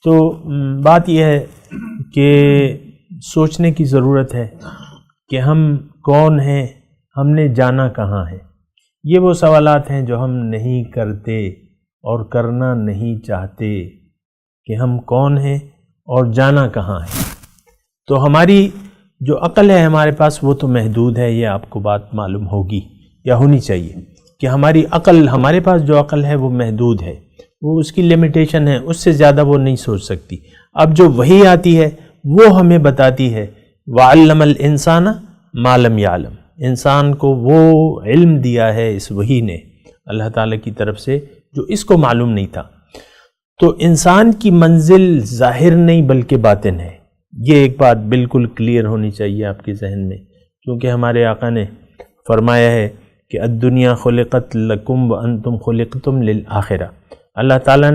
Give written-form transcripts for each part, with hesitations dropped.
تو بات یہ ہے کہ سوچنے کی ضرورت ہے کہ ہم کون ہیں، ہم نے جانا کہاں ہے۔ یہ وہ سوالات ہیں جو ہم نہیں کرتے اور کرنا نہیں چاہتے کہ ہم کون ہیں اور جانا کہاں ہے۔ تو ہماری جو عقل ہے ہمارے پاس وہ تو محدود ہے، یہ آپ کو بات معلوم ہوگی یا ہونی چاہیے کہ ہماری عقل، ہمارے پاس جو عقل ہے وہ محدود ہے، وہ اس کی لمیٹیشن ہے، اس سے زیادہ وہ نہیں سوچ سکتی۔ اب جو وحی آتی ہے وہ ہمیں بتاتی ہے وَعَلَّمَ الْإِنسَانَ مَا لَمْ يَعْلَمْ، انسان کو وہ علم دیا ہے اس وحی نے اللہ تعالیٰ کی طرف سے جو اس کو معلوم نہیں تھا۔ تو انسان کی منزل ظاہر نہیں بلکہ باطن ہے، یہ ایک بات بالکل کلیئر ہونی چاہیے آپ کے ذہن میں، کیونکہ ہمارے آقا نے فرمایا ہے کہ الدنیا خلقت لکم وانتم خلقتم للآخرہ، اللہ تعالیٰ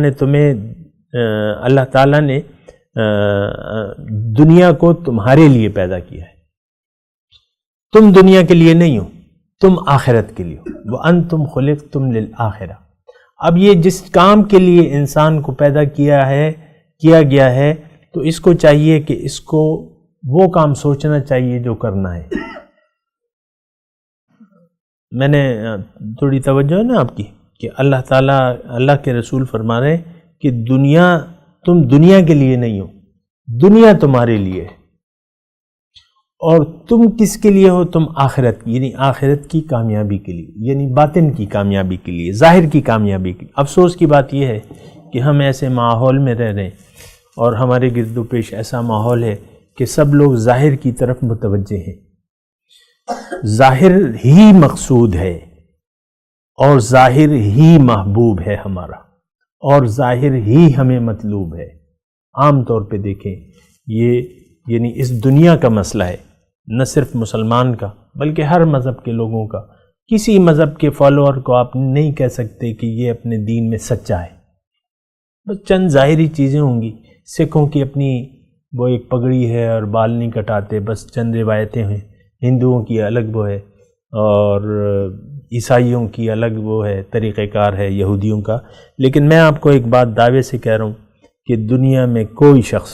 نے دنیا کو تمہارے لیے پیدا کیا ہے، تم دنیا کے لیے نہیں ہو، تم آخرت کے لیے ہو، وانتم خلقتم للآخرہ۔ اب یہ جس کام کے لیے انسان کو پیدا کیا گیا ہے تو اس کو چاہیے کہ اس کو وہ کام سوچنا چاہیے جو کرنا ہے۔ میں نے تھوڑی توجہ ہے نا آپ کی کہ اللہ تعالیٰ، اللہ کے رسول فرما رہے ہیں کہ تم دنیا کے لیے نہیں ہو، دنیا تمہارے لیے ہے، اور تم کس کے لیے ہو؟ تم آخرت، یعنی آخرت کی کامیابی کے لیے، یعنی باطن کی کامیابی کے لیے، ظاہر کی کامیابی کے لیے۔ افسوس کی بات یہ ہے کہ ہم ایسے ماحول میں رہ رہے ہیں اور ہمارے گرد و پیش ایسا ماحول ہے کہ سب لوگ ظاہر کی طرف متوجہ ہیں، ظاہر ہی مقصود ہے اور ظاہر ہی محبوب ہے ہمارا، اور ظاہر ہی ہمیں مطلوب ہے۔ عام طور پہ دیکھیں یہ یعنی اس دنیا کا مسئلہ ہے، نہ صرف مسلمان کا بلکہ ہر مذہب کے لوگوں کا۔ کسی مذہب کے فالوور کو آپ نہیں کہہ سکتے کہ یہ اپنے دین میں سچا ہے، بس چند ظاہری چیزیں ہوں گی۔ سکھوں کی اپنی وہ ایک پگڑی ہے اور بال نہیں کٹاتے، بس چند روایتیں ہیں۔ ہندوؤں کی الگ وہ ہے، اور عیسائیوں کی الگ وہ ہے، طریقہ کار ہے یہودیوں کا۔ لیکن میں آپ کو ایک بات دعوے سے کہہ رہا ہوں کہ دنیا میں کوئی شخص،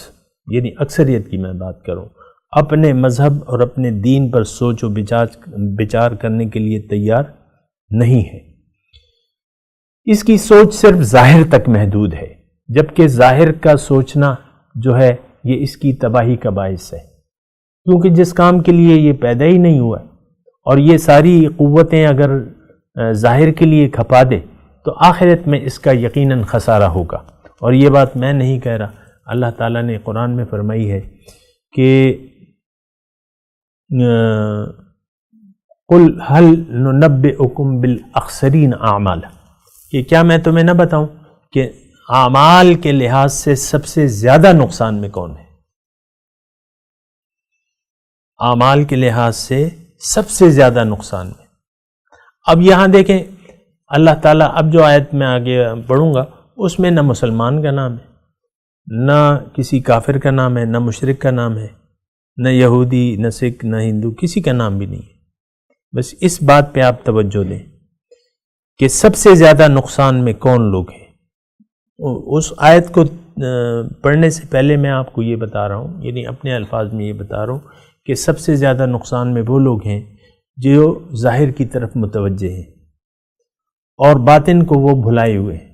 یعنی اکثریت کی میں بات کروں، اپنے مذہب اور اپنے دین پر سوچ و بچار کرنے کے لیے تیار نہیں ہے۔ اس کی سوچ صرف ظاہر تک محدود ہے، جبکہ ظاہر کا سوچنا جو ہے یہ اس کی تباہی کا باعث ہے، کیونکہ جس کام کے لیے یہ پیدا ہی نہیں ہوا ہے، اور یہ ساری قوتیں اگر ظاہر کے لیے کھپا دے تو آخرت میں اس کا یقیناً خسارہ ہوگا۔ اور یہ بات میں نہیں کہہ رہا، اللہ تعالیٰ نے قرآن میں فرمائی ہے کہ قُلْ هَلْ نُنَبِّئُكُمْ بِالْأَخْسَرِينَ أَعْمَالًا، کہ کیا میں تمہیں نہ بتاؤں کہ اعمال کے لحاظ سے سب سے زیادہ نقصان میں کون ہے؟ اعمال کے لحاظ سے سب سے زیادہ نقصان میں۔ اب یہاں دیکھیں اللہ تعالیٰ، اب جو آیت میں آگے پڑھوں گا اس میں نہ مسلمان کا نام ہے، نہ کسی کافر کا نام ہے، نہ مشرک کا نام ہے، نہ یہودی، نہ سکھ، نہ ہندو، کسی کا نام بھی نہیں ہے۔ بس اس بات پہ آپ توجہ دیں کہ سب سے زیادہ نقصان میں کون لوگ ہیں۔ اس آیت کو پڑھنے سے پہلے میں آپ کو یہ بتا رہا ہوں، یعنی اپنے الفاظ میں یہ بتا رہا ہوں کہ سب سے زیادہ نقصان میں وہ لوگ ہیں جو ظاہر کی طرف متوجہ ہیں اور باطن کو وہ بھلائے ہوئے ہیں۔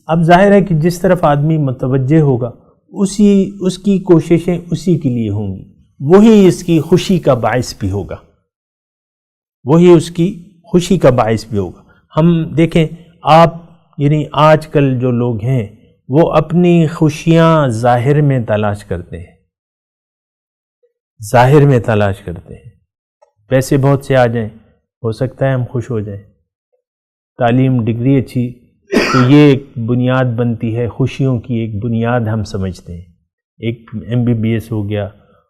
اب ظاہر ہے کہ جس طرف آدمی متوجہ ہوگا اس کی کوششیں اسی کے لیے ہوں گی، وہی اس کی خوشی کا باعث بھی ہوگا، وہی اس کی خوشی کا باعث بھی ہوگا۔ ہم دیکھیں آپ، یعنی آج کل جو لوگ ہیں وہ اپنی خوشیاں ظاہر میں تلاش کرتے ہیں، ظاہر میں تلاش کرتے ہیں۔ پیسے بہت سے آ جائیں، ہو سکتا ہے ہم خوش ہو جائیں، تعلیم ڈگری اچھی، تو یہ ایک بنیاد بنتی ہے، خوشیوں کی ایک بنیاد ہم سمجھتے ہیں۔ ایک MBBS ہو گیا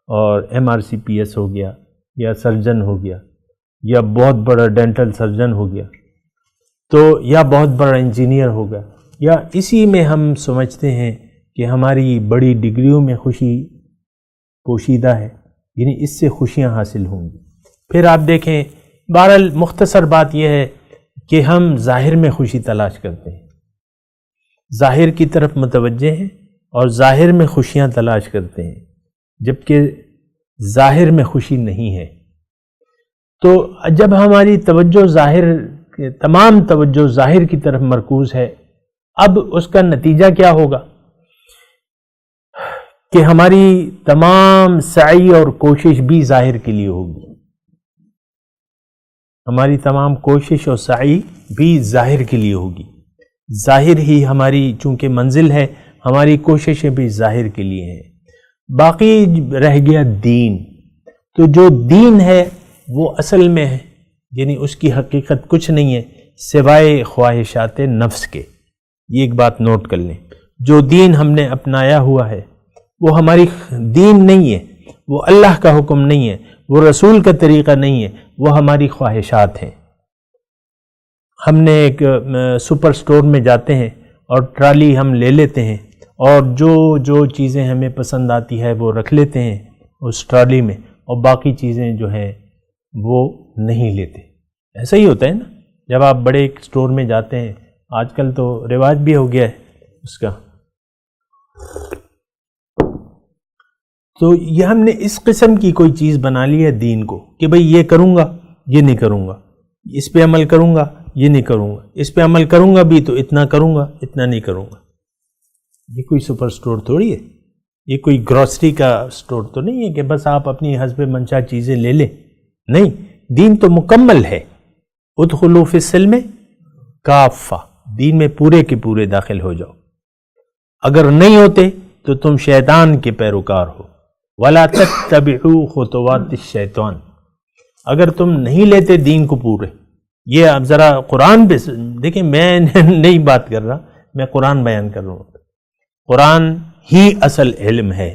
اور MRCPS ہو گیا، یا سرجن ہو گیا، یا بہت بڑا ڈینٹل سرجن ہو گیا، تو یا بہت بڑا انجینئر ہو گیا، یا اسی میں ہم سمجھتے ہیں کہ ہماری بڑی ڈگریوں میں خوشی پوشیدہ ہے، یعنی اس سے خوشیاں حاصل ہوں گی۔ پھر آپ دیکھیں، بہرحال مختصر بات یہ ہے کہ ہم ظاہر میں خوشی تلاش کرتے ہیں، ظاہر کی طرف متوجہ ہیں اور ظاہر میں خوشیاں تلاش کرتے ہیں، جبکہ ظاہر میں خوشی نہیں ہے۔ تو جب ہماری توجہ تمام توجہ ظاہر کی طرف مرکوز ہے، اب اس کا نتیجہ کیا ہوگا کہ ہماری تمام سعی اور کوشش بھی ظاہر کے لیے ہوگی، ہماری تمام کوشش اور سعی بھی ظاہر کے لیے ہوگی، ظاہر ہی ہماری چونکہ منزل ہے، ہماری کوششیں بھی ظاہر کے لیے ہیں۔ باقی رہ گیا دین، تو جو دین ہے وہ اصل میں ہے، یعنی اس کی حقیقت کچھ نہیں ہے سوائے خواہشات نفس کے۔ یہ ایک بات نوٹ کر لیں، جو دین ہم نے اپنایا ہوا ہے وہ ہماری دین نہیں ہے، وہ اللہ کا حکم نہیں ہے، وہ رسول کا طریقہ نہیں ہے، وہ ہماری خواہشات ہیں۔ ہم نے ایک سپر سٹور میں جاتے ہیں اور ٹرالی ہم لے لیتے ہیں، اور جو چیزیں ہمیں پسند آتی ہے وہ رکھ لیتے ہیں اس ٹرالی میں، اور باقی چیزیں جو ہیں وہ نہیں لیتے۔ ایسا ہی ہوتا ہے نا، جب آپ بڑے ایک سٹور میں جاتے ہیں، آج کل تو رواج بھی ہو گیا ہے اس کا، تو یہ ہم نے اس قسم کی کوئی چیز بنا لی ہے دین کو کہ بھئی یہ کروں گا، یہ نہیں کروں گا، اس پہ عمل کروں گا، یہ نہیں کروں گا، اس پہ عمل کروں گا بھی تو اتنا کروں گا، اتنا نہیں کروں گا۔ یہ کوئی سپر سٹور تھوڑی ہے، یہ کوئی گروسری کا سٹور تو نہیں ہے کہ بس آپ اپنی حسب منشا چیزیں لے لیں۔ نہیں، دین تو مکمل ہے۔ ادخلوا فی السلم کافہ، دین میں پورے کے پورے داخل ہو جاؤ۔ اگر نہیں ہوتے تو تم شیطان کے پیروکار ہو۔ وَلَا تَتَّبِعُوا خُطُوَاتِ الشَّيْطَانِ، اگر تم نہیں لیتے دین کو پورے، یہ آپ ذرا قرآن پہ دیکھیں، میں نہیں بات کر رہا، میں قرآن بیان کر رہا ہوں۔ قرآن ہی اصل علم ہے،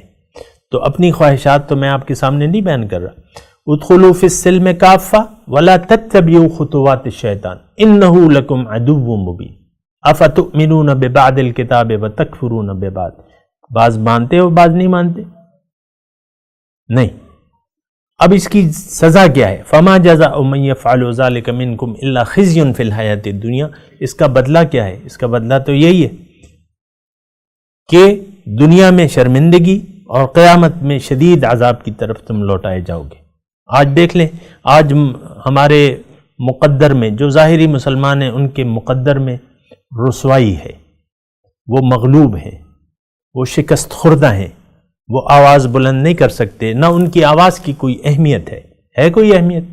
تو اپنی خواہشات تو میں آپ کے سامنے نہیں بیان کر رہا۔ ادخلوا فی السلم کافہ ولا تتبعوا خطوات الشیطان انہ لکم عدو مبین افتؤمنون ببعض الکتاب وتکفرون ببعض، بعض مانتے ہو بعض نہیں مانتے؟ نہیں۔ اب اس کی سزا کیا ہے؟ فما جزاء من یفعل ذلک منکم الا خزی فی الحیاۃ الدنیا، اس کا بدلہ کیا ہے؟ اس کا بدلہ تو یہی ہے کہ دنیا میں شرمندگی اور قیامت میں شدید عذاب کی طرف تم لوٹائے جاؤ گے۔ آج دیکھ لیں، آج ہمارے مقدر میں جو ظاہری مسلمان ہیں ان کے مقدر میں رسوائی ہے، وہ مغلوب ہیں، وہ شکست خوردہ ہیں، وہ آواز بلند نہیں کر سکتے، نہ ان کی آواز کی کوئی اہمیت ہے کوئی اہمیت؟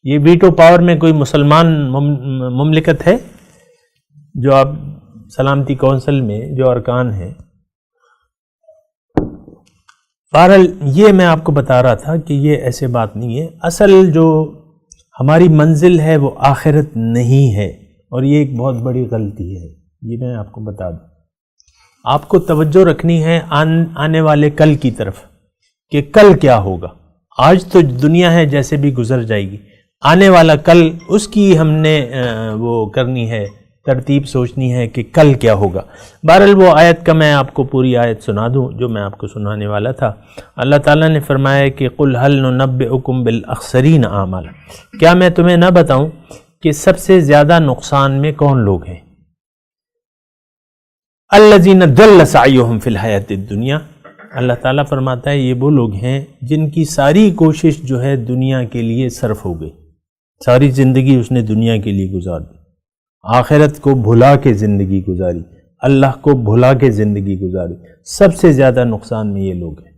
یہ ویٹو پاور میں کوئی مسلمان مملکت ہے جو آپ سلامتی کونسل میں جو ارکان ہیں؟ بہرحال یہ میں آپ کو بتا رہا تھا کہ یہ ایسے بات نہیں ہے، اصل جو ہماری منزل ہے وہ آخرت نہیں ہے، اور یہ ایک بہت بڑی غلطی ہے، یہ میں آپ کو بتا دوں۔ آپ کو توجہ رکھنی ہے آنے والے کل کی طرف کہ کل کیا ہوگا۔ آج تو دنیا ہے جیسے بھی گزر جائے گی، آنے والا کل اس کی ہم نے وہ کرنی ہے، ترتیب سوچنی ہے کہ کل کیا ہوگا۔ بہرحال وہ آیت کا میں آپ کو پوری آیت سنا دوں جو میں آپ کو سنانے والا تھا۔ اللہ تعالیٰ نے فرمایا کہ قُلْ هَلْ نُنَبِّئُكُمْ بِالْأَخْسَرِينَ أَعْمَالًا، کیا میں تمہیں نہ بتاؤں کہ سب سے زیادہ نقصان میں کون لوگ ہیں؟ الَّذِينَ ضَلَّ سَعْيُهُمْ فِي الْحَيَاةِ الدُّنْيَا، اللہ تعالیٰ فرماتا ہے یہ وہ لوگ ہیں جن کی ساری کوشش جو ہے دنیا کے لیے صرف ہو گئی، ساری زندگی اس نے دنیا کے لیے گزار دی، آخرت کو بھلا کے زندگی گزاری، اللہ کو بھلا کے زندگی گزاری۔ سب سے زیادہ نقصان میں یہ لوگ ہیں۔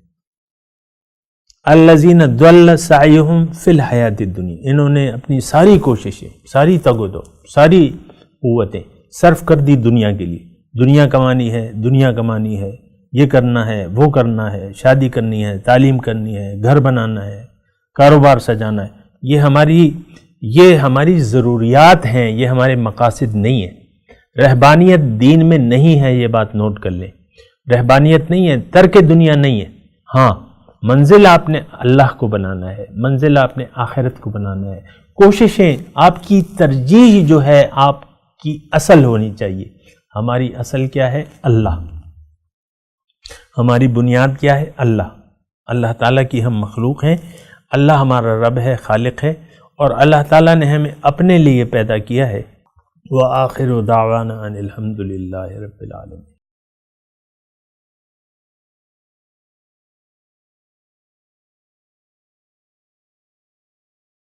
الذین ضل سعیہم فی الحیاۃ الدنیا، انہوں نے اپنی ساری کوششیں، ساری تگ و دو، ساری قوتیں صرف کر دی دنیا کے لیے۔ دنیا کمانی ہے، دنیا کمانی ہے، یہ کرنا ہے، وہ کرنا ہے، شادی کرنی ہے، تعلیم کرنی ہے، گھر بنانا ہے، کاروبار سجانا ہے، یہ ہماری ضروریات ہیں، یہ ہمارے مقاصد نہیں ہیں۔ رہبانیت دین میں نہیں ہے، یہ بات نوٹ کر لیں۔ رہبانیت نہیں ہے، ترک دنیا نہیں ہے۔ ہاں، منزل آپ نے اللہ کو بنانا ہے، منزل آپ نے آخرت کو بنانا ہے۔ کوششیں، آپ کی ترجیح جو ہے آپ کی اصل ہونی چاہیے۔ ہماری اصل کیا ہے؟ اللہ۔ ہماری بنیاد کیا ہے؟ اللہ۔ اللہ تعالیٰ کی ہم مخلوق ہیں، اللہ ہمارا رب ہے، خالق ہے، اور اللہ تعالیٰ نے ہمیں اپنے لیے پیدا کیا ہے۔ وآخر دعوانا ان الحمد للہ رب العالمین۔